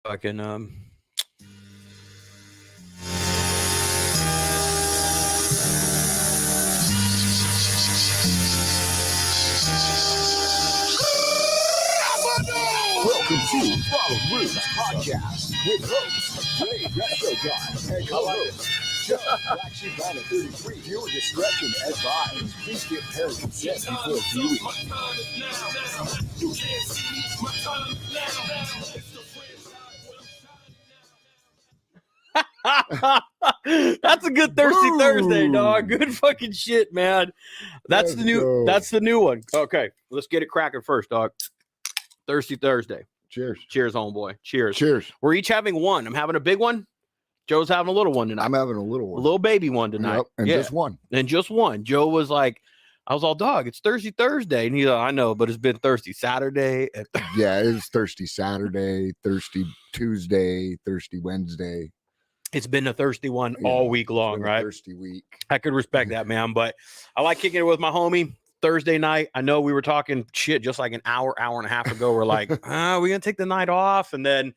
fucking Welcome to Follow Roots Podcast with hosts Ray Retro Guy and co-host Joe Black Sheep on 33. Viewer discretion advised. Please get parent consent before viewing. That's a good Thirsty Boom. Thursday, dog. Good fucking shit, man. That's Let's the new go. that's the new one. Okay, let's get it cracking first, dog. Thirsty Thursday. Cheers. Cheers, homeboy. Cheers. Cheers. We're each having one. I'm having a big one. Joe's having a little one tonight. I'm having a little A one. little baby one tonight. Yep, and just one. And just one. Joe was like, I was all, dog, it's Thirsty Thursday. And he's like, I know, but it's been Thirsty Saturday. And Yeah, it's Thirsty Saturday, Thirsty Tuesday, Thirsty Wednesday. it's been a thirsty one Yeah, all week It's long, been a right? Thirsty week. I could respect that, man. But I like kicking it with my homie. Thursday night, I know we were talking shit just like an hour and a half ago. We're like, we're gonna take the night off. And then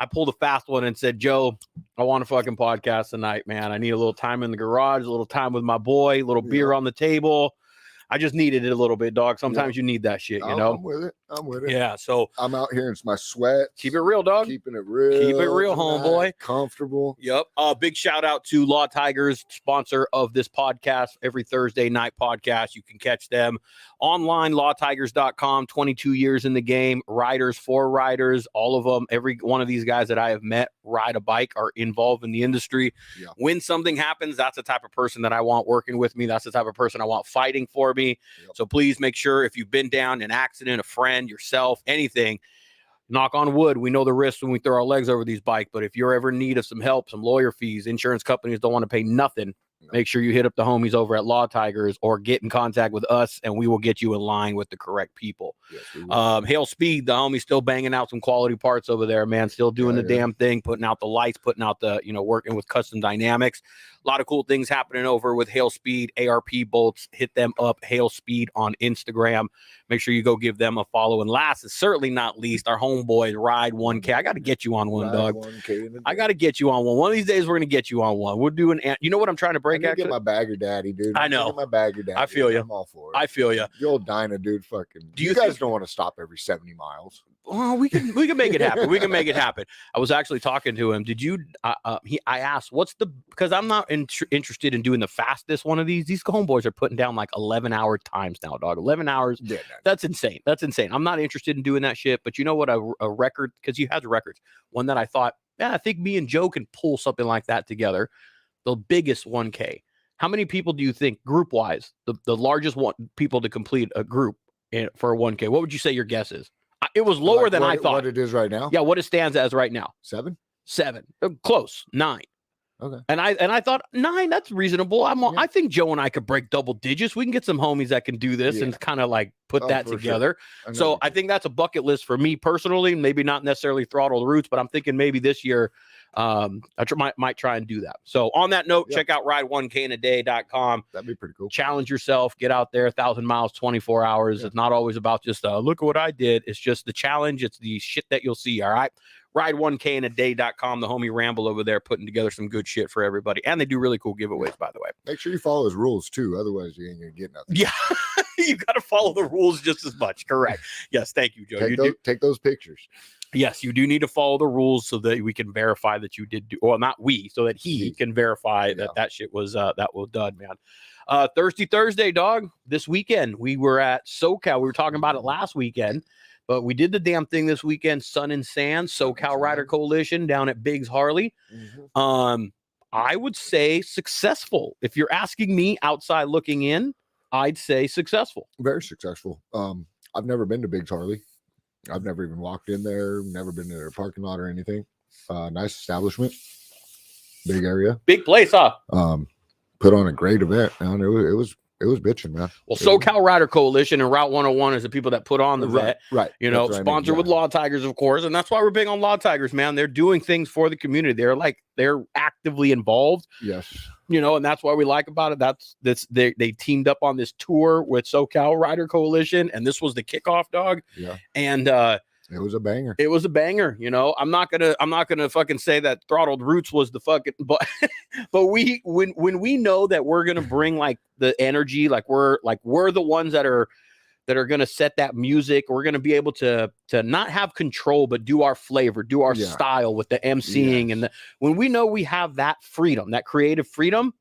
I pulled a fast one and said, Joe, I want a fucking podcast tonight, man. I need a little time in the garage, a little time with my boy, a little beer on the table. I just needed it a little bit, dog. Sometimes you need that shit, you know? I'm with it. I'm with it. Yeah, so I'm out here. It's my sweat. keep it real, dog. Keeping it real. Keep it real, tonight, homeboy. Comfortable. Yep. Big shout out to Law Tigers, sponsor of this podcast. Every Thursday night podcast. You can catch them online, lawtigers.com. 22 years in the game. Riders for riders. All of them. Every one of these guys that I have met ride a bike, are involved in the industry. Yeah. When something happens, that's the type of person that I want working with me. That's the type of person I want fighting for me. Yep. So please make sure, if you've been down an accident, a friend, yourself, anything, knock on wood, we know the risks when we throw our legs over these bikes, but if you're ever in need of some help, some lawyer fees, insurance companies don't want to pay nothing, make sure you hit up the homies over at Law Tigers or get in contact with us, and we will get you in line with the correct people. Yes, we will. Hail Speed, the homie's still banging out some quality parts over there, man. Still doing the damn thing, putting out the lights, putting out the, working with custom dynamics. A lot of cool things happening over with Hail Speed, ARP bolts. Hit them up, Hail Speed on Instagram. Make sure you go give them a follow. And last, and certainly not least, our homeboys, Ride 1K. I got to get you on one, Ride dog. 1K in a I day. got to get you on one. One of these days, we're going to get you on one. We're doing, you know what I'm trying to I break, need to actually? get my bagger daddy, dude. I know. Get my bagger daddy. I feel ya. I'm all for it. I feel you. The old Dyna, dude. Fucking. Do you You guys think- don't want to stop every 70 miles? Well, we can make it happen. We can make it happen. I was actually talking to him. Did you? I asked, because I'm not interested in doing the fastest one of these. These homeboys are putting down like 11-hour times now, dog. 11 hours. Yeah. That's insane. That's insane. I'm not interested in doing that shit. But you know what? A record, because he has records. One that I thought, I think me and Joe can pull something like that together. The biggest 1K. How many people do you think, group wise, the largest people to complete a group for a 1K? What would you say your guess is? It was lower Like than I thought. What it is right now? Yeah, what it stands as right now. 7? 7. Close. 9. Okay. And I thought 9, that's reasonable. I think Joe and I could break double digits. We can get some homies that can do this and kind of like put that for together. Sure. So I think that's a bucket list for me personally. Maybe not necessarily throttle the roots, but I'm thinking maybe this year I might try and do that. So on that note, check out ride1kinaday.com. That'd be pretty cool. Challenge yourself, get out there, 1,000 miles, 24 hours. It's not always about just look at what I did. It's just the challenge. It's the shit that you'll see. All right. Ride1kinaday.com. The homie Ramble over there putting together some good shit for everybody. And they do really cool giveaways, by the way. Make sure you follow his rules too. Otherwise, you ain't going to get nothing. Yeah. You got to follow the rules just as much. Correct. Yes. Thank you, Joe. Take those pictures. Yes, you do need to follow the rules so that we can verify that you did do, well, not we, so that he can verify that shit was done, man. Thirsty Thursday, dog. This weekend we were at SoCal. We were talking about it last weekend, but we did the damn thing this weekend. Sun and Sand, SoCal Rider Coalition down at Biggs Harley. Mm-hmm. I would say successful. If you're asking me outside looking in, I'd say successful. Very successful. I've never been to Biggs Harley. I've never even walked in there, never been to their parking lot or anything. Nice establishment, big area, big place, huh? Put on a great event, man. It was bitching, man. Well, SoCal Rider Coalition and Route 101 is the people that put on the vet, right? Sponsored with Law Tigers, of course, and that's why we're big on Law Tigers, man. They're doing things for the community. They're actively involved. Yes. And that's why we like about it. They teamed up on this tour with SoCal Rider Coalition, and this was the kickoff, dog. Yeah. And It was a banger. It was a banger, you know. I'm not gonna fucking say that Throttled Roots was the fucking, but when we know that we're gonna bring like the energy, like we're the ones that are gonna set that music. We're gonna be able to not have control, but do our flavor, do our style with the MCing, and when we know we have that freedom, that creative freedom,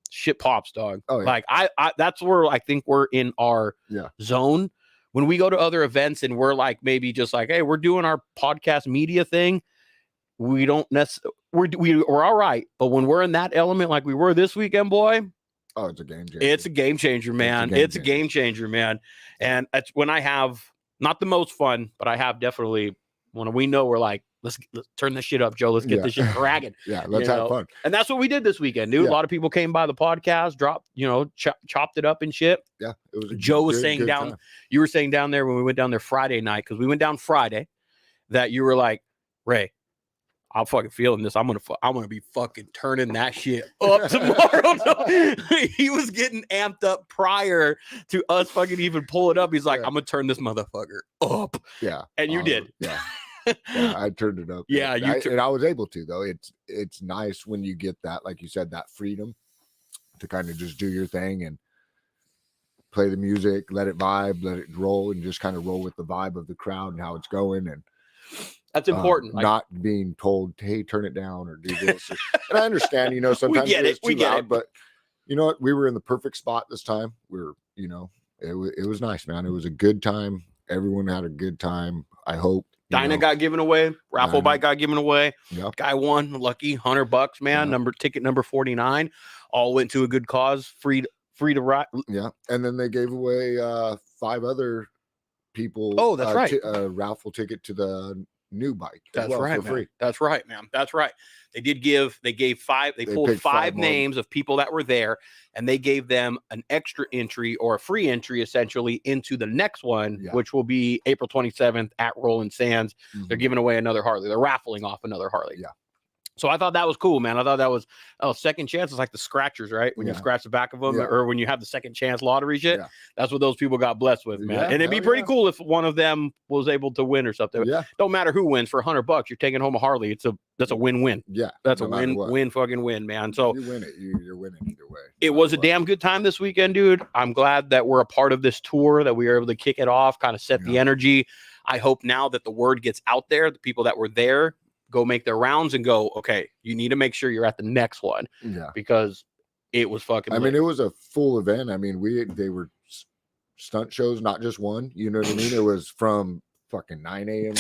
shit pops, dog. Oh, yeah. Like I that's where I think we're in our zone. When we go to other events and we're like maybe just like, hey, we're doing our podcast media thing, we don't necessarily we're all right. But when we're in that element like we were this weekend, boy, oh, it's a game changer. It's a game changer, man. It's a game changer, man. And that's when I have not the most fun, but I have definitely when we know we're like, let's turn this shit up, Joe. Let's get this shit cracking. Let's have fun. And that's what we did this weekend, dude. A lot of people came by the podcast, dropped, chopped it up and shit. Yeah, it was. Joe was saying down. Time. You were saying down there when we went down there Friday night, because we went down Friday, that you were like, Ray, I'm fucking feeling this. I'm gonna be fucking turning that shit up tomorrow. He was getting amped up prior to us fucking even pull it up. He's like, I'm gonna turn this motherfucker up. Yeah, and you did. Yeah. Yeah, I turned it up. Yeah, and I was able to though. It's nice when you get that, like you said, that freedom to kind of just do your thing and play the music, let it vibe, let it roll, and just kind of roll with the vibe of the crowd and how it's going. And that's important. Not being told, hey, turn it down or do this. And I understand, sometimes we get it, but you know what? We were in the perfect spot this time. It was nice, man. It was a good time. Everyone had a good time. I hope. Dyna got given away. Raffle bike got given away. Yep. Guy won. Lucky $100, man. Yep. Ticket number 49. All went to a good cause. Free to ride. Yeah. And then they gave away 5 other people. Oh, that's right. A raffle ticket to the new bike. That's right, for free. That's right, man. That's right. They gave 5. They pulled 5 names of people that were there, and they gave them an extra entry or a free entry essentially into the next one, which will be April 27th at Rolling Sands. Mm-hmm. They're giving away another Harley. They're raffling off another Harley. Yeah. So I thought that was cool, man. I thought that was second chance. It's like the scratchers, right? When you scratch the back of them, or when you have the second chance lottery shit. Yeah. That's what those people got blessed with, man. And it'd be pretty cool if one of them was able to win or something. Yeah. Don't matter who wins. For $100, you're taking home a Harley. That's a win-win. Yeah. That's a win fucking win, man. So you win it. You're winning either way. It was a damn good time this weekend, dude. I'm glad that we're a part of this tour, that we were able to kick it off, kind of set the energy. I hope now that the word gets out there, the people that were there go make their rounds and go, okay, you need to make sure you're at the next one. Yeah. Because it was fucking lit. I mean, it was a full event. I mean, they were stunt shows, not just one. You know what I mean? It was from fucking 9 a.m.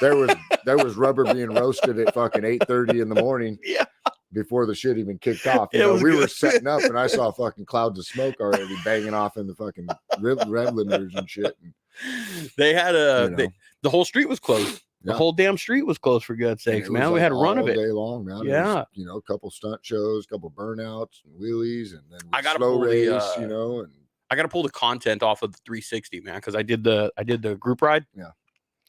There was rubber being roasted at fucking 8:30 in the morning. Yeah. Before the shit even kicked off. We were setting up and I saw fucking clouds of smoke already banging off in the fucking Redlanders and shit. They had the whole street was closed. The whole damn street was closed, for God's sakes, man. We had a run of it all day long, man. Yeah. It was, a couple stunt shows, a couple burnouts and wheelies, and then slow race, and I got to pull the content off of the 360, man, because I did the group ride. Yeah.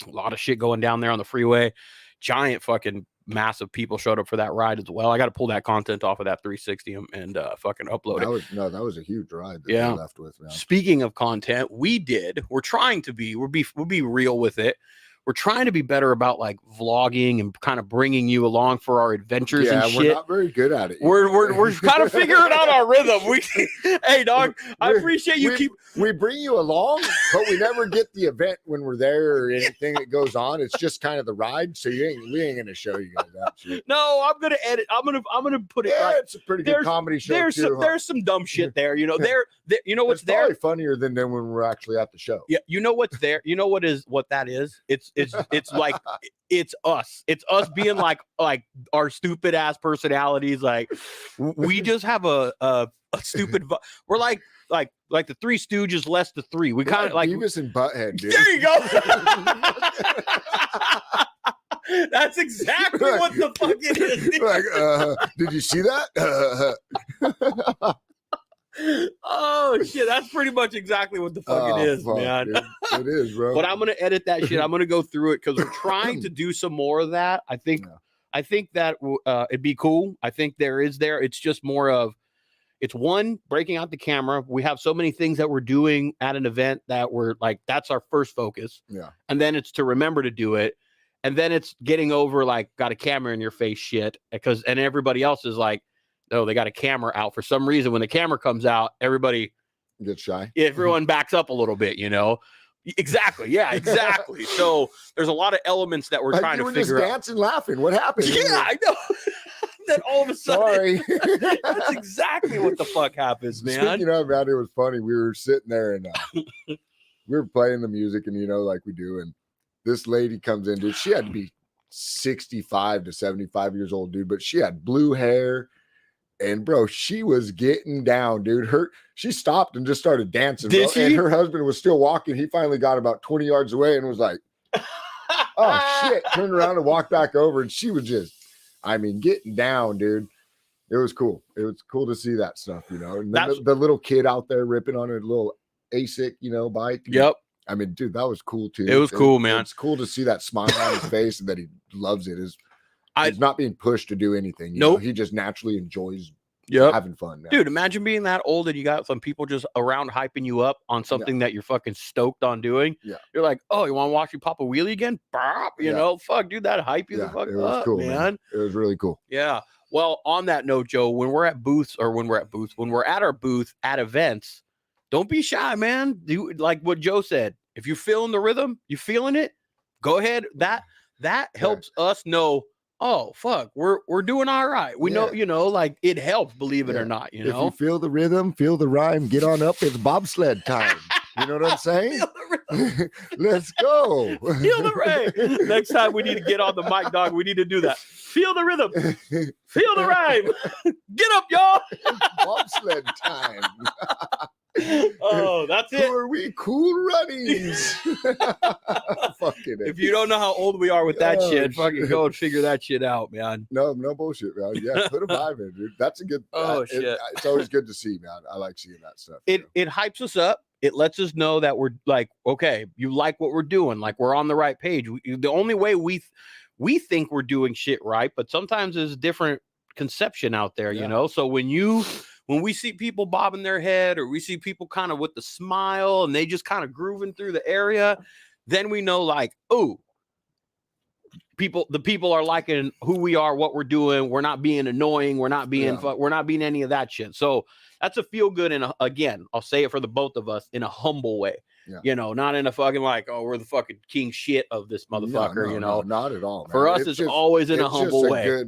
A lot of shit going down there on the freeway. Giant fucking massive people showed up for that ride as well. I got to pull that content off of that 360 and fucking upload it. That was a huge ride that we left with, man. Speaking of content, we're trying to be, we'll be real with it. We're trying to be better about like vlogging and kind of bringing you along for our adventures and shit. We're not very good at it. We're kind of figuring out our rhythm. Hey dog, I appreciate you we bring you along, but we never get the event when we're there or anything that goes on. It's just kind of the ride. So we ain't gonna show you guys that shit. No, I'm gonna edit. I'm gonna put it. Yeah, it's a pretty good comedy show. There's some dumb shit there. You know, you know what's there? Probably funnier than when we're actually at the show. Yeah, you know what's there. You know what that is? It's like it's us. It's us being like our stupid ass personalities. Like we just have a stupid. We're like the Three Stooges less the three. We kind of like Beavis and Butthead, dude. There you go. That's exactly what the fuck it is. Did you see that? Oh shit, that's pretty much exactly what the fuck it is, man. Dude. It is, bro. But I'm gonna edit that shit. I'm gonna go through it because we're trying to do some more of that. I think that it'd be cool. I think it's just more of it's one, breaking out the camera. We have so many things that we're doing at an event that we're like, that's our first focus. Yeah. And then it's to remember to do it. And then it's getting over like, got a camera in your face shit. And everybody else is like, no, they got a camera out for some reason. When the camera comes out, everybody gets shy. Everyone backs up a little bit, you know? Exactly. Yeah, exactly. So there's a lot of elements that we're like trying to figure out. You were just dancing, laughing. What happened? Yeah, I know. Then all of a sudden, sorry. That's exactly what the fuck happens, man. Speaking of that, it was funny. We were sitting there and we were playing the music, and you know, like we do. And this lady comes in, dude. She had to be 65 to 75 years old, dude. But she had blue hair. And bro, she was getting down, dude. She stopped and just started dancing. Bro. And her husband was still walking. He finally got about 20 yards away and was like, oh shit. Turned around and walked back over. And she was just, I mean, getting down, dude. It was cool. It was cool to see that stuff, you know. And the little kid out there ripping on a little ASIC, you know, bike. Yep. I mean, dude, that was cool too. It was cool, man. It's cool to see that smile on his face and that he loves it. He's not being pushed to do anything. You know? He just naturally enjoys having fun. Man. Dude, imagine being that old and you got some people just around hyping you up on something that you're fucking stoked on doing. Yeah. You're like, oh, you want to watch me pop a wheelie again? Bop, you know, fuck, dude, that hype you the fuck up, cool, man. It was really cool. Yeah. Well, on that note, Joe, when we're at our booth at events, don't be shy, man. Do like what Joe said. If you're feeling the rhythm, you feeling it, go ahead. That helps us know, oh fuck, we're doing all right. We know, you know, like it helps, believe it or not, you know. If you feel the rhythm, feel the rhyme, get on up, it's bobsled time. You know what I'm saying? Let's go. Feel the rhyme. Next time we need to get on the mic, dog. We need to do that. Feel the rhythm. Feel the rhyme. Get up, y'all. Bobsled time. Oh, that's it. Who are we? Cool Runnings. Fucking if you don't know how old we are with that shit, fucking go and figure that shit out, man. No bullshit, man. Yeah, put a vibe in, dude. That's a good. Shit. It's always good to see, man. I like seeing that stuff. It hypes us up. It lets us know that we're like, okay, you like what we're doing, like we're on the right page. The only way we think we're doing shit right, but sometimes there's a different conception out there, you know. So when we see people bobbing their head, or we see people kind of with the smile and they just kind of grooving through the area, then we know like, oh, the people are liking who we are, what we're doing. We're not being annoying. We're not being any of that shit. So that's a feel good. And again, I'll say it for the both of us in a humble way, you know, not in a fucking like, oh, we're the fucking king shit of this motherfucker, you know, not at all. Man. For us, it's always in a humble way.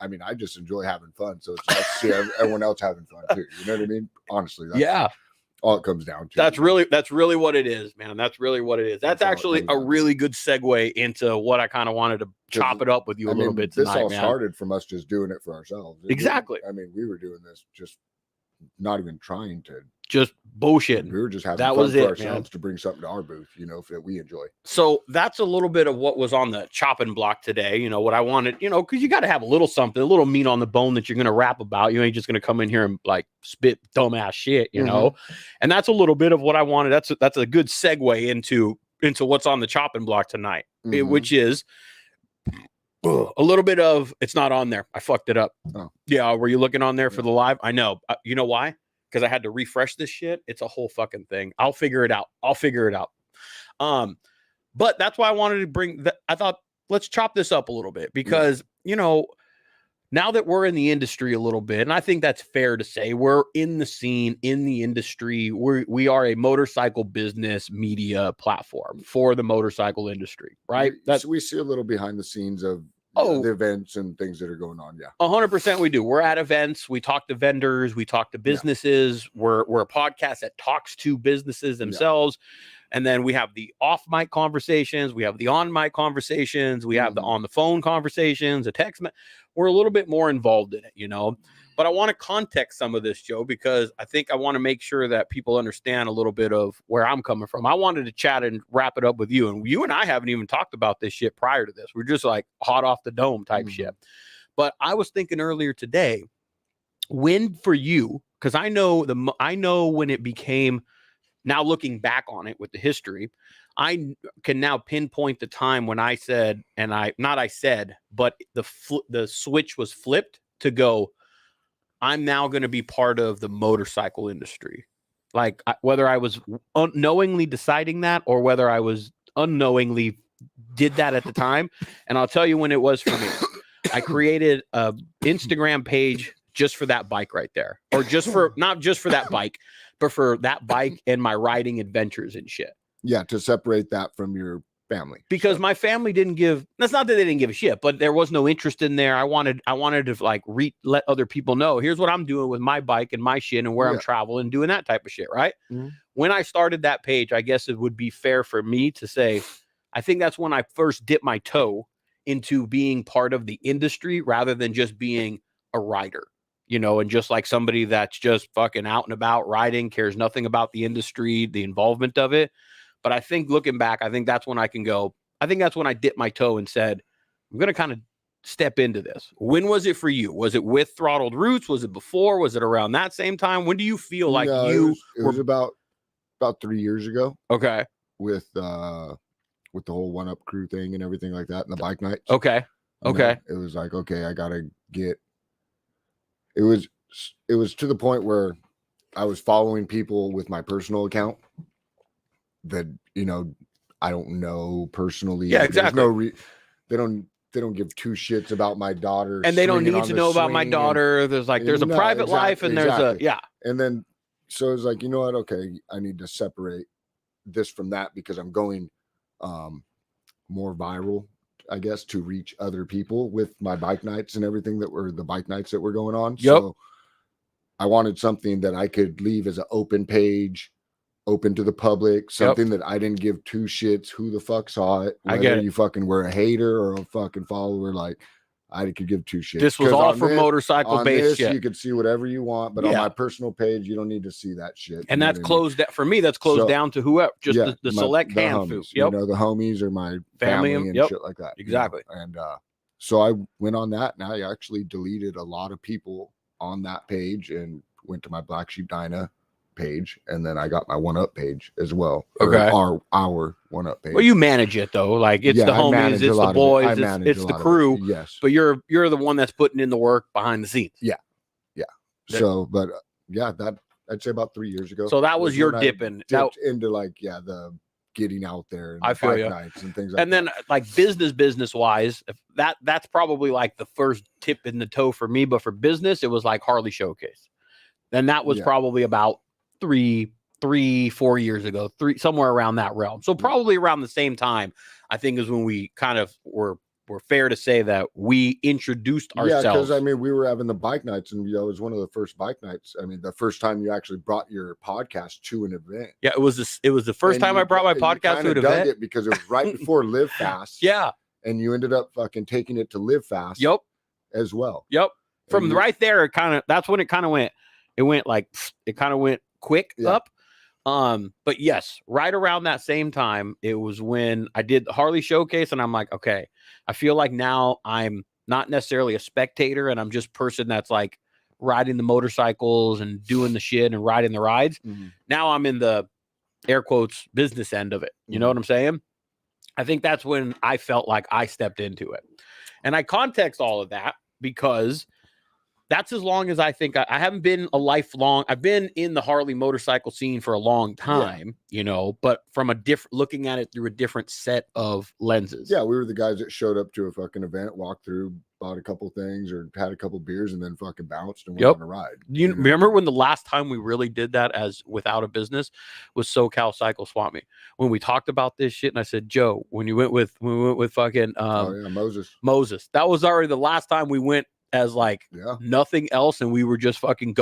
I mean, I just enjoy having fun. So it's nice to see everyone else having fun too. You know what I mean? Honestly. That's all it comes down to. That's really what it is, man. That's really what it is. That's actually a really good segue into what I kind of wanted to chop it up with you a little bit tonight, this all started from us just doing it for ourselves. Exactly. I mean, we were doing this just not even trying to. Just bullshit. We were just having fun for ourselves to bring something to our booth, you know, that we enjoy. So that's a little bit of what was on the chopping block today. You know, what I wanted, you know, because you got to have a little something, a little meat on the bone that you're going to rap about. You ain't just going to come in here and like spit dumbass shit, you know. And that's a little bit of what I wanted. That's a good segue into what's on the chopping block tonight, which is a little bit of, it's not on there. I fucked it up. Oh. Yeah, were you looking on there for the live? I know. You know why? Because I had to refresh this shit. It's a whole fucking thing. I'll figure it out. But that's why I wanted to bring that. I thought, let's chop this up a little bit because, you know, now that we're in the industry a little bit, and I think that's fair to say, we're in the scene, in the industry. We are a motorcycle business media platform for the motorcycle industry, right? We see a little behind the scenes of the events and things that are going on. Yeah, 100% we do. We're at events. We talk to vendors. We talk to businesses. We're a podcast that talks to businesses themselves. And then we have the off mic conversations. We have the on mic conversations. We have the on the phone conversations, the text. We're a little bit more involved in it, you know. But I want to context some of this, Joe, because I think I want to make sure that people understand a little bit of where I'm coming from. I wanted to chat and wrap it up with you. And you and I haven't even talked about this shit prior to this. We're just like hot off the dome type shit. But I was thinking earlier today, when for you, because I know when it became, now looking back on it with the history, I can now pinpoint the time when I said, but the switch was flipped to go, I'm now going to be part of the motorcycle industry. Like whether I was unknowingly deciding that or whether I was unknowingly did that at the time. And I'll tell you when it was for me. I created a Instagram page just for that bike right there, or just for not just for that bike, but for that bike and my riding adventures and shit. Yeah, to separate that from your family, because my family didn't give. That's not that they didn't give a shit, but there was no interest in there. I wanted to like let other people know. Here's what I'm doing with my bike and my shit and where I'm traveling, doing that type of shit. Right. Mm-hmm. When I started that page, I guess it would be fair for me to say, I think that's when I first dipped my toe into being part of the industry rather than just being a rider, you know, and just like somebody that's just fucking out and about riding, cares nothing about the industry, the involvement of it. But I think looking back, I think that's when I can go. I think that's when I dipped my toe and said, I'm going to kind of step into this. When was it for you? Was it with Throttled Roots? Was it before? Was it around that same time? When do you feel like it was about 3 years ago. Okay. With the whole One Up crew thing and everything like that and the bike nights. Okay. Okay. It was like, okay, I got to get, it was to the point where I was following people with my personal account that, you know, I don't know personally. Yeah, exactly. They don't give two shits about my daughter. And they don't need to know about my daughter. There's a private life and there's And then, so it's like, you know what? Okay. I need to separate this from that because I'm going more viral, I guess, to reach other people with my bike nights and everything that were the bike nights that were going on. Yep. So I wanted something that I could leave as an open page, open to the public, something that I didn't give two shits who the fuck saw it. Whether I get it. You fucking were a hater or a fucking follower, like I could give two shits. This was all for motorcycle based shit. You could see whatever you want, but on my personal page, you don't need to see that shit. And that's closed for me. That's closed down to whoever, just the select handful. Yep. You know, the homies are my family and shit like that. Exactly. You know? And so I went on that, and I actually deleted a lot of people on that page and went to my Black Sheep Dyna page, and then I got my One Up page as well. Okay. Our One Up page. Well, you manage it though. Like it's the homies, it's the boys, it's the crew. Yes. But you're the one that's putting in the work behind the scenes. Yeah. Yeah. So, but that I'd say about 3 years ago. So that was your dipping into like, the getting out there and I feel you. Nights and things like and that. then like business wise, that's probably like the first tip in the toe for me. But for business, it was like Harley Showcase. Then that was probably about 4 years ago, somewhere around that realm. So probably around the same time, I think is when we kind of were fair to say that we introduced ourselves. Yeah, because I mean, we were having the bike nights, and it was one of the first bike nights. I mean, the first time you actually brought your podcast to an event. Yeah, it was the first time I brought my podcast to an event. It because it was right before Live Fast. Yeah, and you ended up fucking taking it to Live Fast. Yep, as well. Yep, from right there, that's when it kind of went. It went quick up. But yes, right around that same time, it was when I did the Harley Showcase, and I'm like, okay, I feel like now I'm not necessarily a spectator, and I'm just a person that's like riding the motorcycles and doing the shit and riding the rides. Mm-hmm. Now I'm in the air quotes business end of it. You know what I'm saying? I think that's when I felt like I stepped into it. And I context all of that because that's as long as I think I haven't been I've been in the Harley motorcycle scene for a long time, you know, but from looking at it through a different set of lenses. Yeah. We were the guys that showed up to a fucking event, walked through, bought a couple things or had a couple beers and then fucking bounced and went on a ride. You remember when the last time we really did that as without a business was SoCal Cycle Swap Me, when we talked about this shit. And I said, Joe, when we went with fucking, Moses, that was already the last time we went as like nothing else, and we were just fucking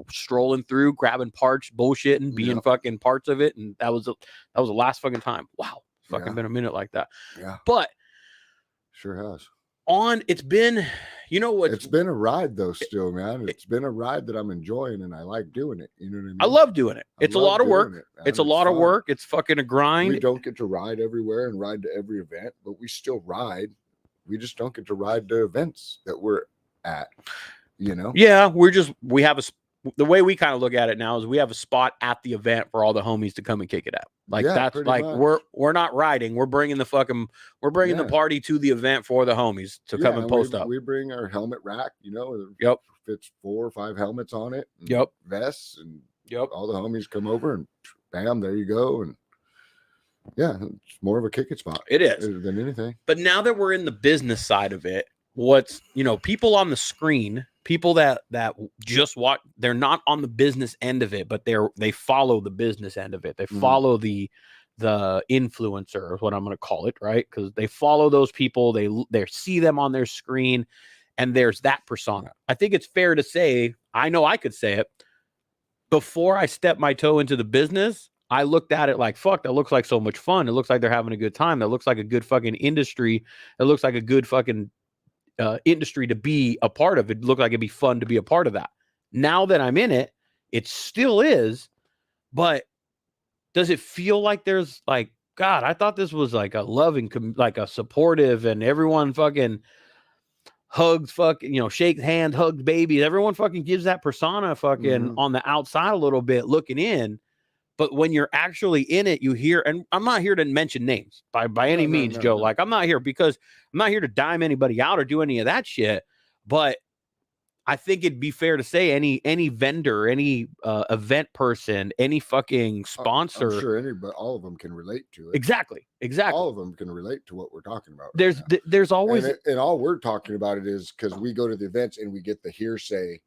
strolling through, grabbing parts, bullshitting, being fucking parts of it, and that was the last fucking time. Wow, it's fucking been a minute like that. Yeah, but sure has. It's been, you know what? It's been a ride though, still, man. It's been a ride that I'm enjoying, and I like doing it. You know what I mean? I love doing it. It's a lot of work. It's a lot of work. It's fucking a grind. We don't get to ride everywhere and ride to every event, but we still ride. We just don't get to ride to events that we're at, you know? Yeah, we have the way we kind of look at it now is we have a spot at the event for all the homies to come and kick it out. Like that's like much. we're not riding. We're bringing the party to the event for the homies to come and post up. We bring our helmet rack, Yep. Fits 4 or 5 helmets on it. Yep. Vests and yep. All the homies come over and bam, there you go. And yeah, it's more of a kick it spot. It is than anything. But now that we're in the business side of it, what's people on the screen, people that just watch, they're not on the business end of it, but they follow the business end of it. They follow the influencer is what I'm going to call it, right? Because they follow those people, they see them on their screen, and there's that persona. I think it's fair to say, I know I could say it, before I stepped my toe into the business, I looked at it like, fuck, that looks like so much fun. It looks like they're having a good time. That looks like a good fucking industry. It looks like a good fucking industry to be a part of. It looked like it'd be fun to be a part of that. Now that I'm in it, it still is, but does it feel like there's like, God, I thought this was like a loving, like a supportive, and everyone fucking hugs, fucking, shakes hands, hugs babies. Everyone fucking gives that persona fucking on the outside a little bit looking in. But when you're actually in it, you hear, and I'm not here to mention names by any means, Joe. No. Like, I'm not here to dime anybody out or do any of that shit. But I think it'd be fair to say any vendor, any event person, any fucking sponsor. I'm sure all of them can relate to it. Exactly. All of them can relate to what we're talking about. There's always. And all we're talking about it is because we go to the events and we get the hearsay.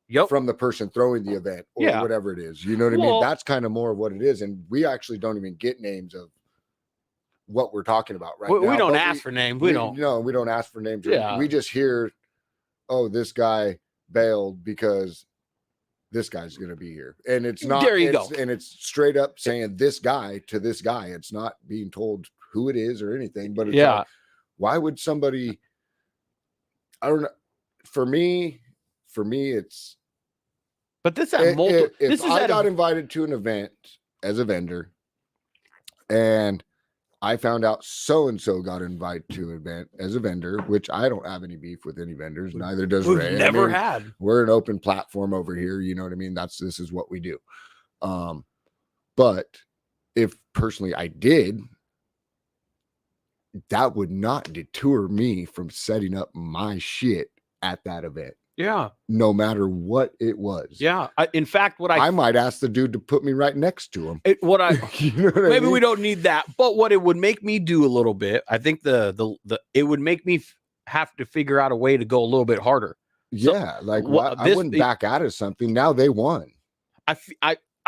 Yep. From the person throwing the event or whatever it is. You know what I mean? That's kind of more of what it is. And we actually don't even get names of what we're talking about right now. We don't ask for names. We don't. No, we don't ask for names. Yeah. We just hear, oh, this guy bailed because this guy's going to be here. And it's not. There you go. And it's straight up saying this guy to this guy. It's not being told who it is or anything. But it's like, why would somebody, I don't know. For me, it's, but this at multiple. If I got invited to an event as a vendor, and I found out so and so got invited to an event as a vendor, which I don't have any beef with any vendors. Neither does Ray. Never had. We're an open platform over here. You know what I mean? This is what we do. But if personally I did, that would not deter me from setting up my shit at that event. Yeah. No matter what it was. Yeah. In fact, I might ask the dude to put me right next to him. You know maybe I mean? We don't need that, but what it would make me do a little bit, I think it would make me have to figure out a way to go a little bit harder. Yeah. So, like I wouldn't back out of something. Now they won. I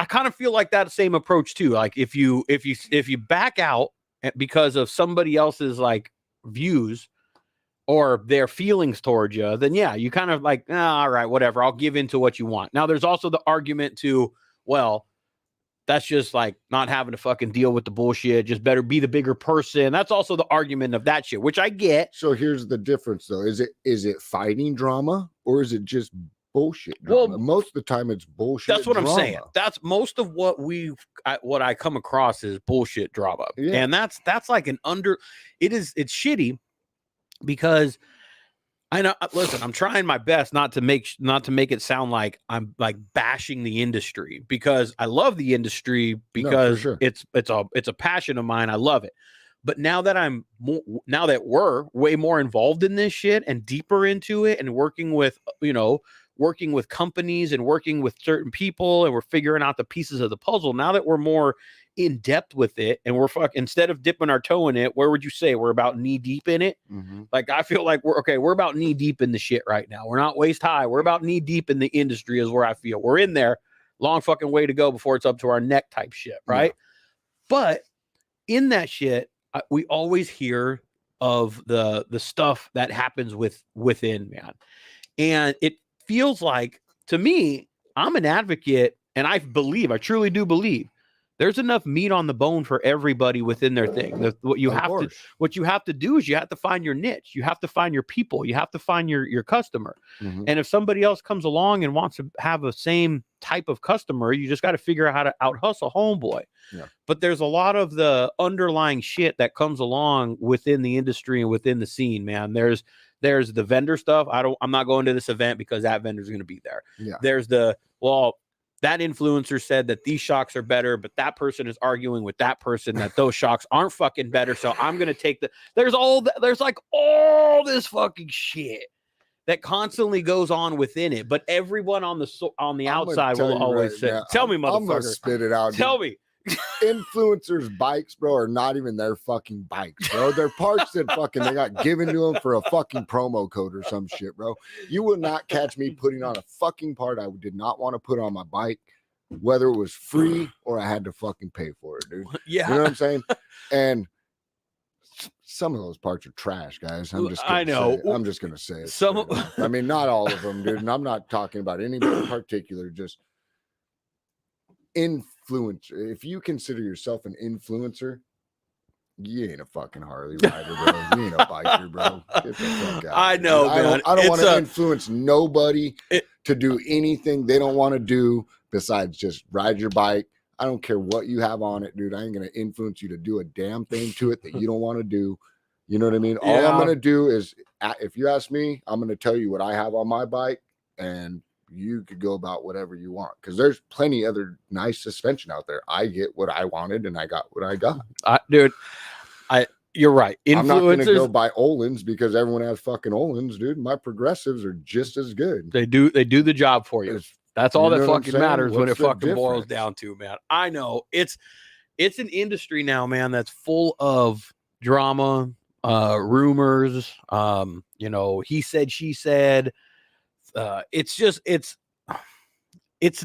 kind of feel like that same approach too. Like if you back out because of somebody else's like views or their feelings towards you, then you kind of like, all right, whatever, I'll give in to what you want. Now there's also the argument to, well, that's just like not having to fucking deal with the bullshit, just better be the bigger person. That's also the argument of that shit, which I get. So here's the difference though. Is it fighting drama or is it just bullshit drama? Well, most of the time it's bullshit. That's what drama. I'm saying. That's most of what I come across is bullshit drama. Yeah. And that's like it's shitty. Because I know, listen, I'm trying my best not to make it sound like I'm like bashing the industry, because I love the industry, because it's a passion of mine. I love it. But now that we're way more involved in this shit and deeper into it and working with companies and working with certain people, and we're figuring out the pieces of the puzzle. Now that we're more in depth with it, and we're instead of dipping our toe in it, where would you say we're about knee deep in it? Mm-hmm. Like, I feel like we're about knee deep in the shit right now. We're not waist high. We're about knee deep in the industry is where I feel we're in there. Long fucking way to go before it's up to our neck type shit. Right. Yeah. But in that shit, we always hear of the stuff that happens within, man. And it feels like, to me, I'm an advocate, and I truly do believe there's enough meat on the bone for everybody within their thing. What you have to do is you have to find your niche. You have to find your people. You have to find your customer. Mm-hmm. And if somebody else comes along and wants to have the same type of customer, you just got to figure out how to out hustle homeboy. Yeah. But there's a lot of the underlying shit that comes along within the industry and within the scene, man. There's the vendor stuff. I'm not going to this event because that vendor's going to be there. Yeah. There's well, that influencer said that these shocks are better, but that person is arguing with that person that those shocks aren't fucking better. So I'm going to take there's like all this fucking shit that constantly goes on within it. But everyone on the outside will always say, tell me, motherfucker. I'm going to spit it out. Tell me. Influencers' bikes, bro, are not even their fucking bikes, bro. They're parts that fucking they got given to them for a fucking promo code or some shit, bro. You will not catch me putting on a fucking part I did not want to put on my bike, whether it was free or I had to fucking pay for it, dude. Yeah. You know what I'm saying? And some of those parts are trash, guys. I'm just gonna say it. I mean, not all of them, dude. And I'm not talking about any in particular, just influencer. If you consider yourself an influencer, you ain't a fucking Harley rider, bro. You ain't a biker, bro. Get the fuck out. I know, man. I don't want to influence nobody to do anything they don't want to do besides just ride your bike. I don't care what you have on it, dude. I ain't gonna influence you to do a damn thing to it that you don't want to do. You know what I mean? Yeah. All I'm gonna do is, if you ask me, I'm gonna tell you what I have on my bike, and you could go about whatever you want, because there's plenty other nice suspension out there. I get what I wanted, and I got what I got. Dude, you're right. I'm not gonna go buy Olin's because everyone has fucking Olin's, dude. My progressives are just as good. They do the job for you. That's all that fucking matters. When it fucking boils down to, man. I know it's an industry now, man, that's full of drama, rumors, he said, she said. It's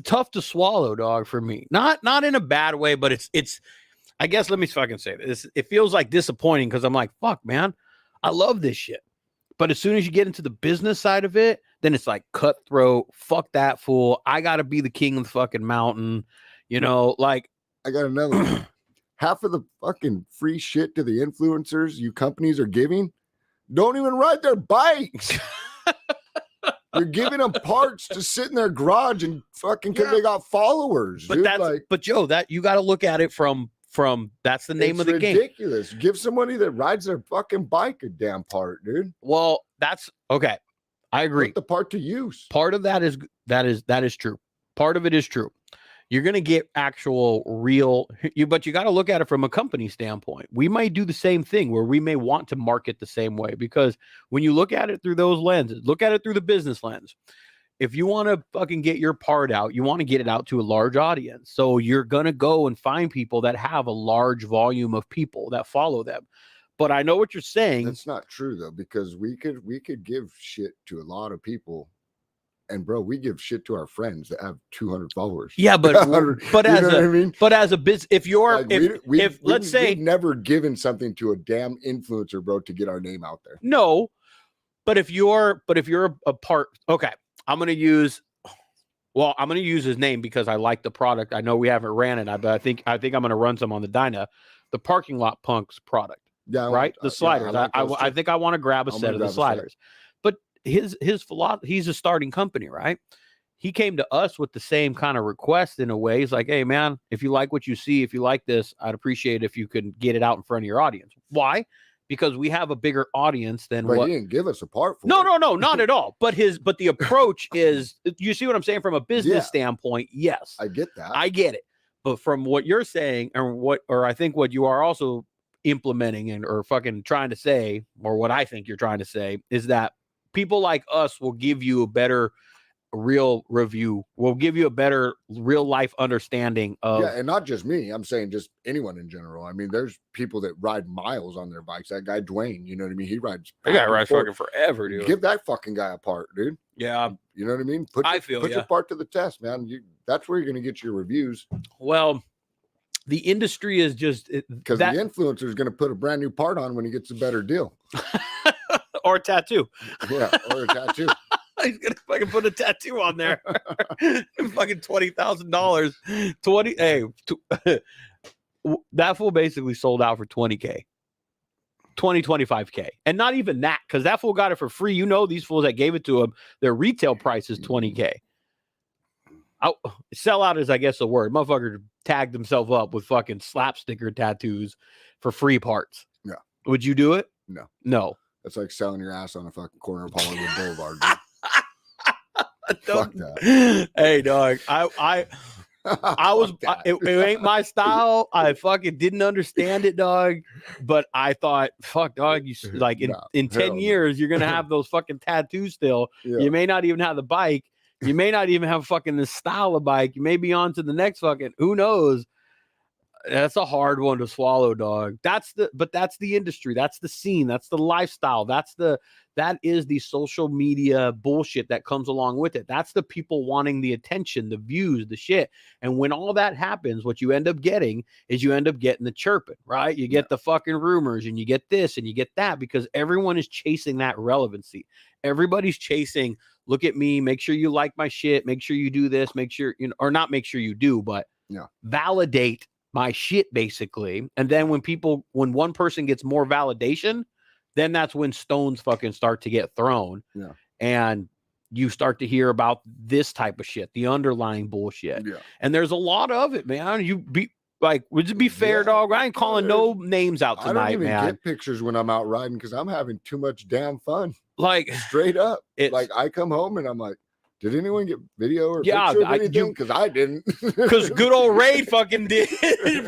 tough to swallow, dog, for me. Not in a bad way, but it's I guess, let me fucking say this. It feels like disappointing because I'm like, fuck, man, I love this shit. But as soon as you get into the business side of it, then it's like cutthroat. Fuck that fool. I got to be the king of the fucking mountain. Like, I got another one. Half of the fucking free shit to the influencers you companies are giving don't even ride their bikes. You're giving them parts to sit in their garage and fucking because they got followers. But dude. But Joe, that you got to look at it from that's the name of the game. It's ridiculous. Give somebody that rides their fucking bike a damn part, dude. Well, that's okay. I agree. Put the part to use. Part of that is true. Part of it is true. You're going to get actual real, but you got to look at it from a company standpoint. We might do the same thing where we may want to market the same way, because when you look at it through those lenses, look at it through the business lens. If you want to fucking get your part out, you want to get it out to a large audience. So you're going to go and find people that have a large volume of people that follow them. But I know what you're saying. That's not true though, because we could give shit to a lot of people. And bro, we give shit to our friends that have 200 followers. Yeah, but as a business, if let's say we've never given something to a damn influencer, bro, to get our name out there. No, but if you're a part, okay, I'm gonna use his name because I like the product. I know we haven't ran it, but I think I'm gonna run some on the Dyna, the Parking Lot Punks product. Yeah, right. The sliders. Yeah, I think I want to grab a set of the sliders. His philosophy, he's a starting company, right? He came to us with the same kind of request in a way. He's like, hey, man, if you like what you see, if you like this, I'd appreciate if you could get it out in front of your audience. Why? Because we have a bigger audience than but what. He didn't give us a part for No, not at all. But the approach is, you see what I'm saying? From a business standpoint, yes. I get that. I get it. But from what you're saying, or I think what you are also implementing or fucking trying to say, or what I think you're trying to say, is that people like us will give you a better real review. We'll give you a better real life understanding of. Yeah, and not just me. I'm saying just anyone in general. I mean, there's people that ride miles on their bikes. That guy Dwayne, you know what I mean? He rides. That guy rides fucking forever, dude. Give that fucking guy a part, dude. Yeah, you know what I mean? Put your part to the test, man. That's where you're going to get your reviews. Well, the industry is just because the influencer is going to put a brand new part on when he gets a better deal. Or a tattoo. Yeah, or a tattoo. He's gonna fucking put a tattoo on there. Fucking $20,000. That fool basically sold out for $20K. 25K. And not even that, because that fool got it for free. These fools that gave it to him, their retail price is $20K. Sellout is, I guess, the word. Motherfucker tagged himself up with fucking slap sticker tattoos for free parts. Yeah. Would you do it? No. No. That's like selling your ass on a fucking corner of Hollywood Boulevard. Fuck that. Hey, dog. It ain't my style. I fucking didn't understand it, dog. But I thought, fuck, dog, like in 10 years, you're gonna have those fucking tattoos still. Yeah. You may not even have the bike. You may not even have fucking this style of bike. You may be on to the next fucking, who knows? That's a hard one to swallow, dog. But that's the industry. That's the scene. That's the lifestyle. That is the social media bullshit that comes along with it. That's the people wanting the attention, the views, the shit. And when all that happens, what you end up getting is you end up getting the chirping, right? You get the fucking rumors and you get this and you get that because everyone is chasing that relevancy. Everybody's chasing, look at me, make sure you like my shit, make sure you do this, make sure, or not make sure you do, but validate my shit basically. And then when one person gets more validation, then that's when stones fucking start to get thrown. Yeah. And you start to hear about this type of shit, the underlying bullshit. Yeah. And there's a lot of it, man. Would it be fair, dog? I ain't calling no names out tonight, man. I don't even get pictures when I'm out riding because I'm having too much damn fun. Like straight up. Like I come home and I'm like, did anyone get video or picture of anything? Because I didn't. Because good old Ray fucking did.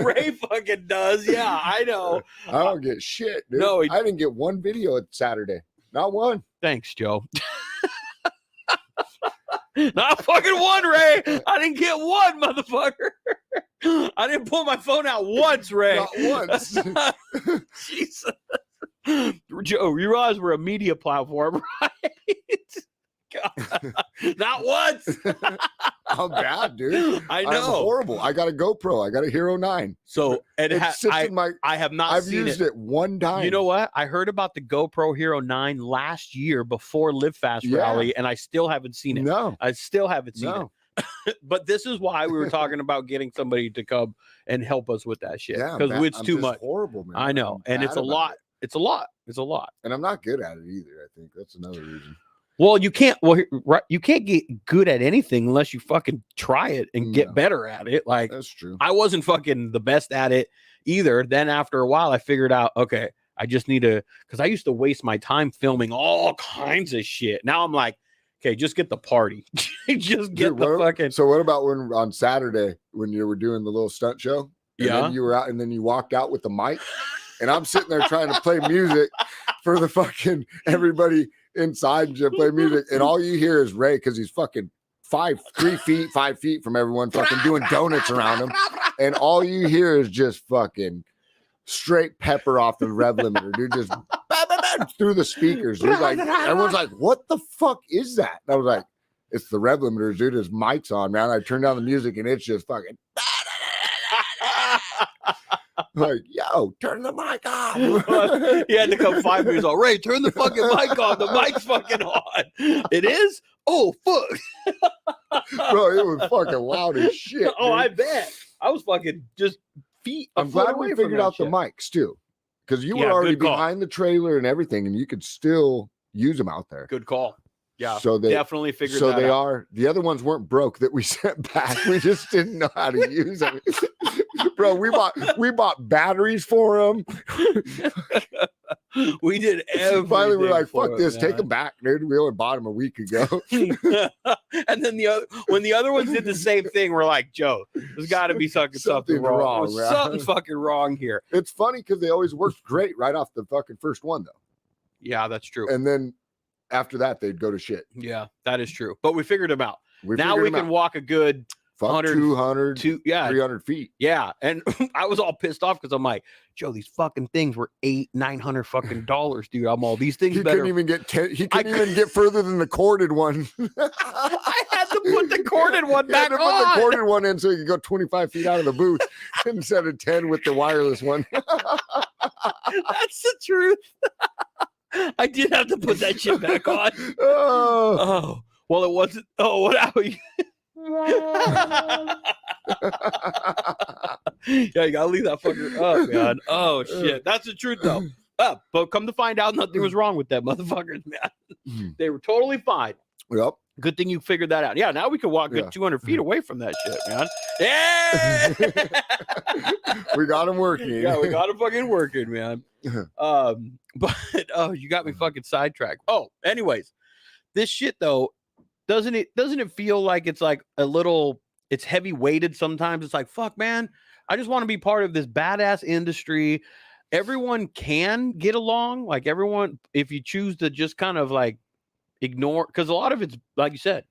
Ray fucking does. Yeah, I know. I don't get shit, dude. No, I didn't get one video at Saturday. Not one. Thanks, Joe. Not fucking one, Ray. I didn't get one, motherfucker. I didn't pull my phone out once, Ray. Not once. Jesus. Joe, you realize we're a media platform, right? God. Not once. I'm bad, dude. I know. I'm horrible. I got a GoPro. I got a Hero 9. So and I have not I've seen used it one time. You know what? I heard about the GoPro Hero 9 last year before Live Fast Rally, and I still haven't seen it. No. I still haven't seen it. But this is why we were talking about getting somebody to come and help us with that shit. Because it's too much. Horrible, man. I know. And it's a lot. It's a lot. It's a lot. And I'm not good at it either. I think that's another reason. Well, you can't. Well, right, you can't get good at anything unless you fucking try it and get better at it. Like that's true. I wasn't fucking the best at it either. Then after a while, I figured out, okay, I just need to, because I used to waste my time filming all kinds of shit. Now I'm like, okay, just get the party. Just get the fucking. So what about when on Saturday when you were doing the little stunt show? And then you were out, and then you walked out with the mic, and I'm sitting there trying to play music for the fucking everybody inside and just play music, and all you hear is Ray because he's fucking 5 feet from everyone, fucking doing donuts around him, and all you hear is just fucking straight pepper off the rev limiter, dude, just through the speakers. Dude, like everyone's like, "What the fuck is that?" And I was like, "It's the rev limiters, dude. His mic's on, man." I turned down the music, and it's just fucking. Like, yo, turn the mic off. He had to come 5 minutes on. Ray, turn the fucking mic on. The mic's fucking on. It is? Oh, fuck. Bro, it was fucking loud as shit. Oh, dude. I bet. I was fucking just feet. I'm glad we figured out the mics, too. Because you were already behind the trailer and everything, and you could still use them out there. Good call. Yeah, so they definitely figured that out. So they are. The other ones weren't broke that we sent back. We just didn't know how to use them. Bro, we bought batteries for them. We did everything. Finally, we're like, fuck this, take them back, dude. We only bought them a week ago. And then when the other ones did the same thing, we're like, Joe, there's got to be something wrong. There's something fucking wrong here. It's funny because they always worked great right off the fucking first one, though. Yeah, that's true. And then after that, they'd go to shit. Yeah, that is true. But we figured them out. Now we can walk a good 100, 200, 300 feet. Yeah. And I was all pissed off because I'm like, Joe, these fucking things were $800-900 fucking dollars, dude. I'm all these things. He couldn't even get he couldn't even get further than the corded one. I had to put the corded one back on. Put the corded one in so you could go 25 feet out of the booth instead of 10 with the wireless one. That's the truth. I did have to put that shit back on. Oh. Well, it wasn't. Oh, what happened? Yeah, you gotta leave that fucker up, man. Oh shit, that's the truth though. But come to find out, nothing was wrong with that motherfuckers, man. They were totally fine. Yep. Good thing you figured that out. Yeah, now we can walk good 200 feet away from that shit, man. Yeah, we got him working. Yeah, we got him fucking working, man. But you got me fucking sidetracked. Oh, anyways, this shit though. doesn't it feel like it's like a little, it's heavy weighted sometimes? It's like, fuck, man, I just want to be part of this badass industry. Everyone can get along, like everyone, if you choose to just kind of like ignore, because a lot of it's like you said,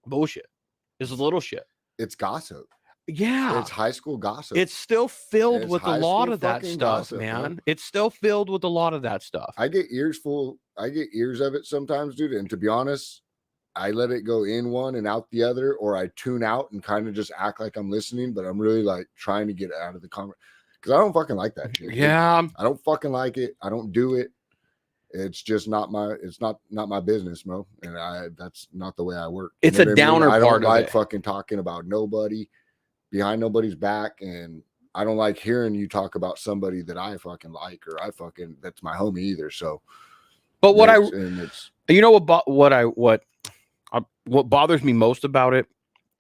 bullshit. It's little shit. It's gossip. Yeah, it's high school gossip. It's still filled with a lot of that fucking stuff, gossip, man. It's still filled with a lot of that stuff. I get ears of it sometimes, dude. And to be honest, I let it go in one and out the other, or I tune out and kind of just act like I'm listening, but I'm really like trying to get out of the conversation because I don't fucking like that shit. Yeah, I don't fucking like it. I don't do it. It's just not my. It's not my business, Mo. And that's not the way I work. It's a downer I part don't like of it. Fucking talking about nobody behind nobody's back, and I don't like hearing you talk about somebody that I fucking like or that's my homie either. So, but what you know what bothers me most about it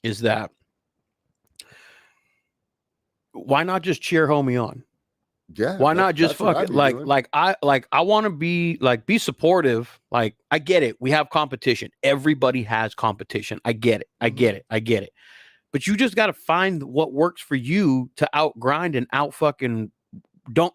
is that why not just cheer homie on? Yeah. Why not just fucking I want to be supportive. Like, I get it. We have competition. Everybody has competition. I get it. I get it. But you just got to find what works for you to outgrind and out fucking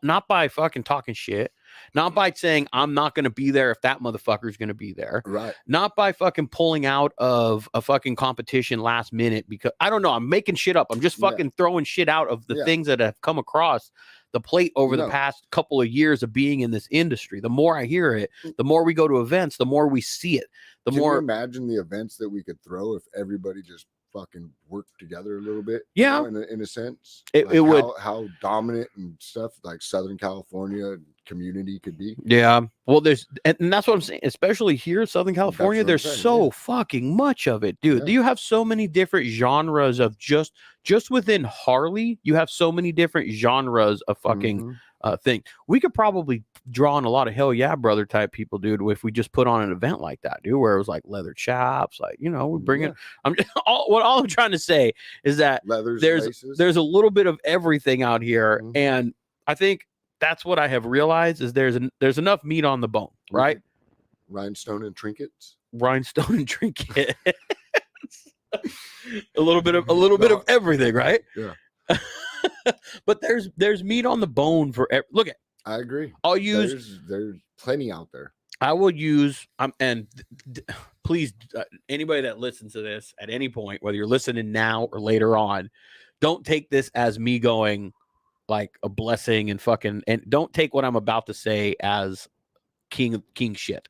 not by fucking talking shit, not by saying I'm not going to be there if that motherfucker's going to be there. Right. Not by fucking pulling out of a fucking competition last minute because I don't know. I'm making shit up. I'm just fucking throwing shit out of the things that have come across the plate over the past couple of years of being in this industry. The more I hear it, the more we go to events, the more we see it. Can you imagine the events that we could throw if everybody just fucking work together a little bit, in a sense. It would how dominant and stuff like Southern California community could be. Yeah, well, and that's what I'm saying. Especially here in Southern California, there's so fucking much of it, dude. You have so many different genres of just within Harley. You have so many different genres of fucking thing. We could probably draw on a lot of hell yeah brother type people, dude, if we just put on an event like that, dude, where it was like leather chaps, like, we bring it. All I'm trying to say is that there's a little bit of everything out here, and I think that's what I have realized is there's enough meat on the bone, right? Rhinestone and trinkets. a little bit of everything, right? Yeah. But there's meat on the bone for look at. I agree. I'll use. There's plenty out there. I will use. And please, anybody that listens to this at any point, whether you're listening now or later on, don't take this as me going like a blessing and don't take what I'm about to say as king shit.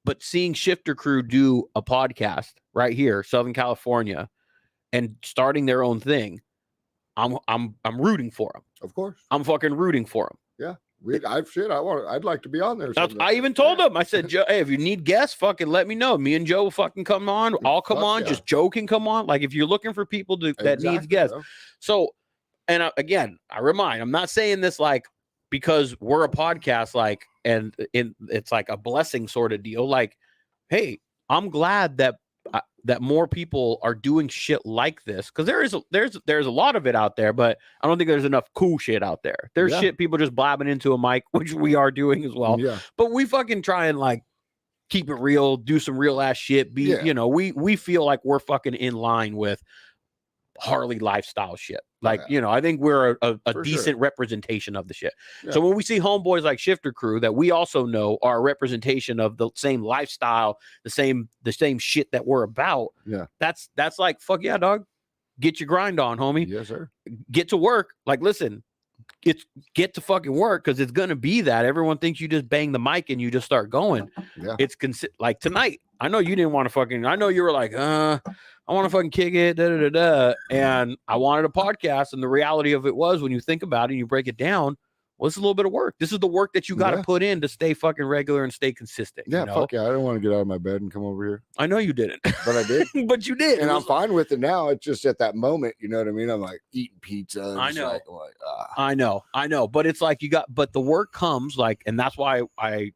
But seeing Shifter Crew do a podcast right here, Southern California, and starting their own thing, I'm rooting for them. Of course, I'm fucking rooting for them. Yeah. I'd like to be on there. I even told them. I said, Joe, hey, if you need guests, fucking let me know. Me and Joe will fucking come on. I'll come on. Yeah. Just Joe can come on. Like, if you're looking for people that needs guests. Bro. So, and again, I remind, I'm not saying this like because we're a podcast, like, and it's like a blessing sort of deal. Like, hey, I'm glad that more people are doing shit like this, because there's a lot of it out there, but I don't think there's enough cool shit out there. There's shit people just blabbing into a mic, which we are doing as well. Yeah. But we fucking try and like keep it real, do some real ass shit. We feel like we're fucking in line with Harley lifestyle shit. Like, I think we're a decent representation of the shit. Yeah. So when we see homeboys like Shifter Crew that we also know are a representation of the same lifestyle, the same shit that we're about. Yeah. That's like, fuck yeah, dog. Get your grind on, homie. Yes, sir. Get to work. Like, listen, get to fucking work, because it's gonna be that. Everyone thinks you just bang the mic and you just start going. Yeah. It's like tonight. I know you didn't want to fucking. I know you were like, I want to fucking kick it, and I wanted a podcast. And the reality of it was, when you think about it, and you break it down, well, it's a little bit of work. This is the work that you got to put in to stay fucking regular and stay consistent. Yeah, fuck yeah. I didn't want to get out of my bed and come over here. I know you didn't, but I did. But you did, and I'm fine with it now. It's just at that moment, you know what I mean? I'm like eating pizza. I know, I know. But it's like but the work comes like, and that's why I've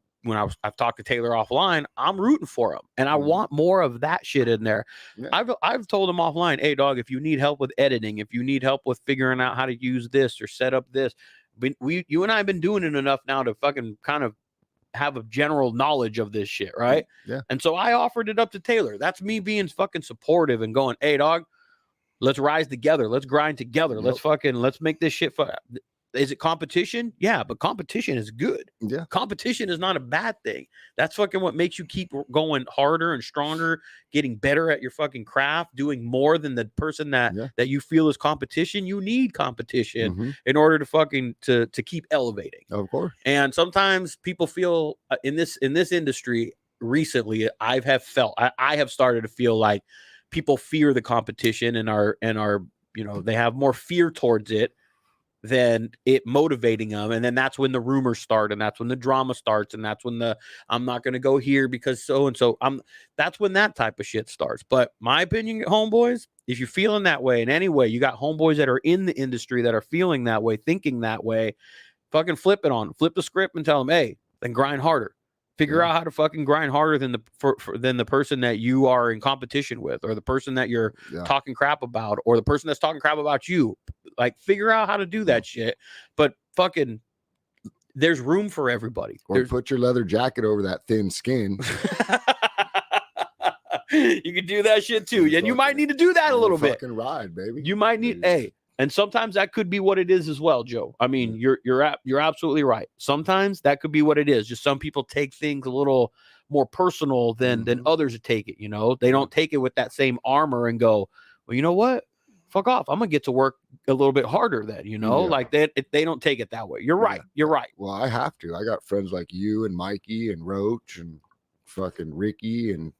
talked to Taylor offline, I'm rooting for him, and I want more of that shit in there. Yeah. I've told him offline, hey dog, if you need help with editing, if you need help with figuring out how to use this or set up this, you and I have been doing it enough now to fucking kind of have a general knowledge of this shit, right? Yeah. And so I offered it up to Taylor. That's me being fucking supportive and going, hey, dog, let's rise together. Let's grind together. Yep. Let's make this shit fun. Is it competition? Yeah, but competition is good. Yeah. Competition is not a bad thing. That's fucking what makes you keep going harder and stronger, getting better at your fucking craft, doing more than the person that you feel is competition. You need competition in order to fucking to keep elevating. Of course. And sometimes people feel in this industry recently, I have started to feel like people fear the competition and are they have more fear towards it than it motivating them. And then that's when the rumors start, and that's when the drama starts, and that's when I'm not going to go here because so and so. That's when that type of shit starts. But my opinion, homeboys, if you're feeling that way in any way, you got homeboys that are in the industry that are feeling that way, thinking that way, fucking flip it on them. Flip the script and tell them, hey, then grind harder. Figure out how to fucking grind harder than the person that you are in competition with, or the person that you're talking crap about, or the person that's talking crap about you. Like, figure out how to do that shit. But fucking, there's room for everybody. Or put your leather jacket over that thin skin. You can do that shit too, and you might need to do that a little bit. Fucking ride, baby. You might need and sometimes that could be what it is as well, Joe. I mean, you're absolutely right. Sometimes that could be what it is. Just some people take things a little more personal than others take it. You know, they don't take it with that same armor and go, well, you know what? Fuck off. I'm gonna get to work a little bit harder then. You know, like they don't take it that way. You're right. You're right. Well, I have to. I got friends like you and Mikey and Roach and fucking Ricky and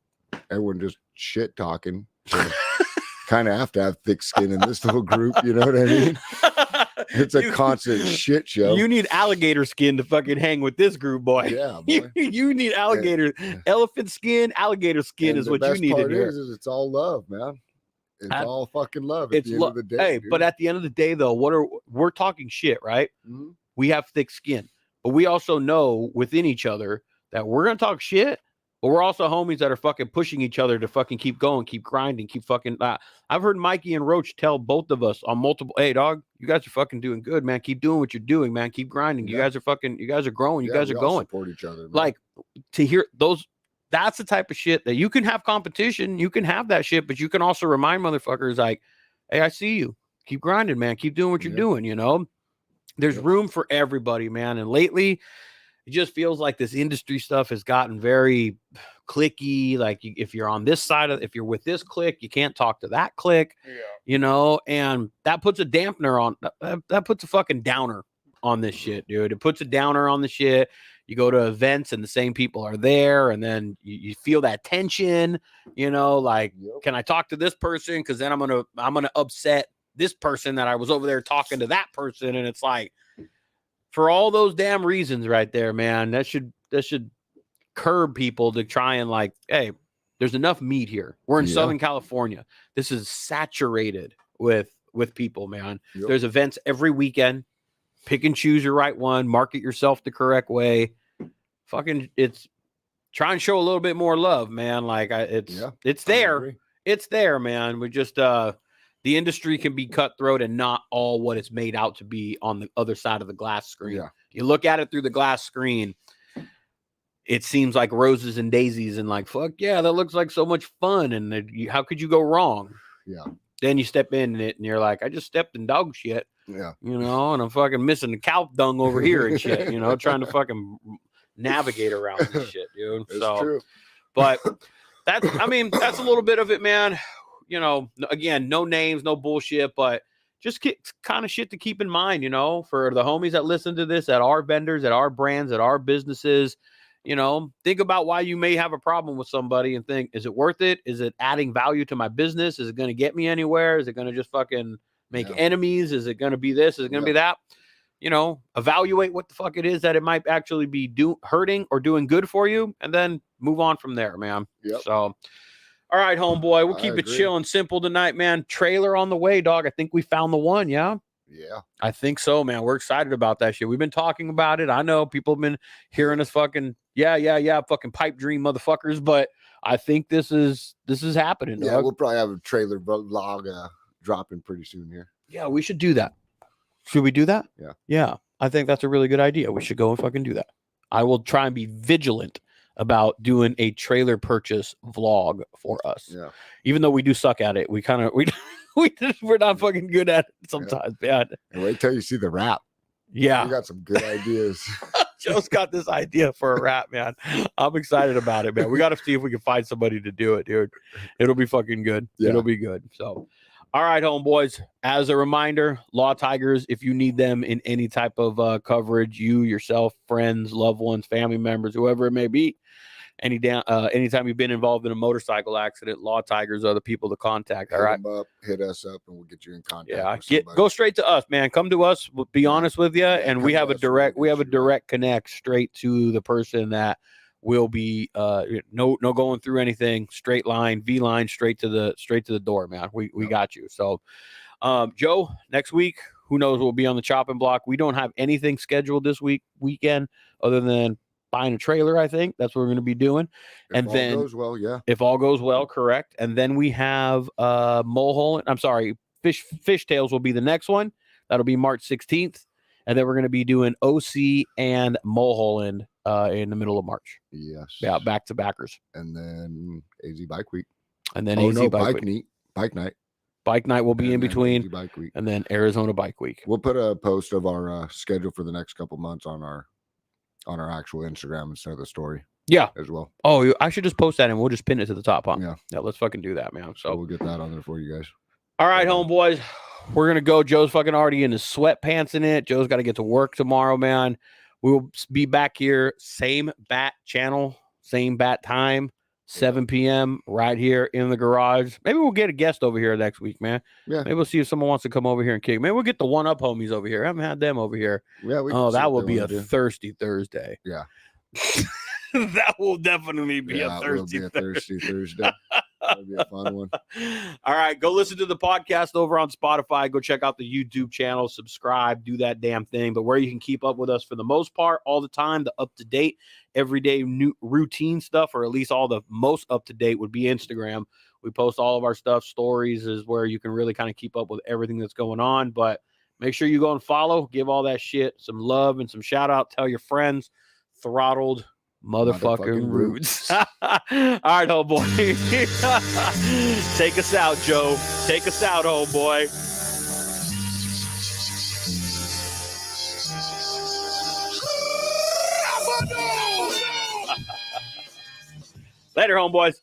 everyone just shit talking. So kind of have to have thick skin in this little group, you know what I mean? It's a constant shit show. You need alligator skin to fucking hang with this group, boy. Yeah, boy. You need alligator, elephant skin, alligator skin is what you need in here. Is it's all love, man. It's all fucking love at the end of the day. Hey, dude. But at the end of the day, though, we're talking shit, right? We have thick skin, but we also know within each other that we're gonna talk shit. But we're also homies that are fucking pushing each other to fucking keep going, keep grinding, keep fucking. I've heard Mikey and Roach tell both of us on multiple. Hey, dog, you guys are fucking doing good, man. Keep doing what you're doing, man. Keep grinding. You guys are fucking. You guys are growing. You guys are going. Support each other. Man. Like, to hear those. That's the type of shit that you can have competition. You can have that shit, but you can also remind motherfuckers like, hey, I see you. Keep grinding, man. Keep doing what you're doing. You know, there's room for everybody, man. And lately, it just feels like this industry stuff has gotten very clicky. Like, if you're on this side if you're with this clique, you can't talk to that clique, you know, and that puts a dampener on, that puts a fucking downer on this shit, dude. It puts a downer on the shit. You go to events and the same people are there, and then you feel that tension, you know, like, can I talk to this person? Because then I'm gonna upset this person that I was over there talking to that person, and it's like, for all those damn reasons right there, man, that should curb people to try and like, hey, there's enough meat here. We're in Southern California. This is saturated with people, man. There's events every weekend. Pick and choose your right one. Market yourself the correct way. Fucking, it's try and show a little bit more love, man. Like, it's there. It's there, man. We just the industry can be cutthroat and not all what it's made out to be on the other side of the glass screen. Yeah. You look at it through the glass screen, it seems like roses and daisies and like, fuck yeah, that looks like so much fun. And how could you go wrong? Yeah. Then you step in it and you're like, I just stepped in dog shit. Yeah. You know, and I'm fucking missing the cow dung over here and shit, you know, trying to fucking navigate around this shit, dude. That's true. But that's a little bit of it, man. You know, again, no names, no bullshit, but just kind of shit to keep in mind, you know, for the homies that listen to this, at our vendors, at our brands, at our businesses. You know, think about why you may have a problem with somebody and think, is it worth it? Is it adding value to my business? Is it going to get me anywhere? Is it going to just fucking make enemies? Is it going to be this? Is it going to be that? You know, evaluate what the fuck it is that it might actually be hurting or doing good for you, and then move on from there, man. Yep. So, all right, homeboy, we'll keep it chill and simple tonight, man. Trailer on the way, dog. I think we found the one, yeah? Yeah. I think so, man. We're excited about that shit. We've been talking about it. I know people have been hearing us fucking, fucking pipe dream motherfuckers, but I think this is happening, dog. Yeah, we'll probably have a trailer vlog dropping pretty soon here. Yeah, we should do that. Should we do that? Yeah. Yeah. I think that's a really good idea. We should go and fucking do that. I will try and be vigilant about doing a trailer purchase vlog for us. Yeah. Even though we do suck at it, we're not fucking good at it sometimes, man. And wait till you see the wrap. Yeah. We got some good ideas. Joe's got this idea for a rap, man. I'm excited about it, man. We got to see if we can find somebody to do it, dude. It'll be fucking good. Yeah. It'll be good. So, all right, homeboys. As a reminder, Law Tigers, if you need them in any type of coverage, you, yourself, friends, loved ones, family members, whoever it may be, anytime you've been involved in a motorcycle accident, Law Tigers are the people to contact. All right, hit us up, and we'll get you in contact. Yeah, with go straight to us, man. Come to us. We'll be honest with you, and we have a direct connect straight to the person that will be no going through anything. Straight line, V line, straight to the door, man. We got you. So, Joe, next week, who knows? We'll be on the chopping block. We don't have anything scheduled this weekend other than buying a trailer. I think that's what we're going to be doing. If all goes well, yeah. If all goes well, correct. And then we have Fishtails will be the next one. That'll be March 16th. And then we're going to be doing OC and Mulholland in the middle of March. Yes. Yeah, back to backers. And then AZ Bike Week. And then Bike Night. Bike night will be in between. Bike Week. And then Arizona Bike Week. We'll put a post of our schedule for the next couple months on our actual Instagram instead of the story. Yeah. As well. Oh, I should just post that and we'll just pin it to the top, huh? Yeah. Yeah, let's fucking do that, man. So we'll get that on there for you guys. All right, homeboys. We're going to go. Joe's fucking already in his sweatpants in it. Joe's got to get to work tomorrow, man. We will be back here, same bat channel, same bat time, 7 p.m. right here in the garage. Maybe we'll get a guest over here next week, man. Yeah. Maybe we'll see if someone wants to come over here and kick. Maybe we'll get the One Up homies over here. I haven't had them over here. Yeah. That will be a thirsty Thursday. Yeah. That will definitely be a thirsty Thursday. That'll be a fun one. All right, go listen to the podcast over on Spotify. Go check out the YouTube channel, subscribe, do that damn thing. But where you can keep up with us for the most part, all the time, the up-to-date, everyday new routine stuff, or at least all the most up-to-date would be Instagram. We post all of our stuff. Stories is where you can really kind of keep up with everything that's going on. But make sure you go and follow, give all that shit some love and some shout out. Tell your friends. Throttled motherfucking roots. All right, homeboy. Take us out, Joe. Take us out, homeboy. Later, homeboys.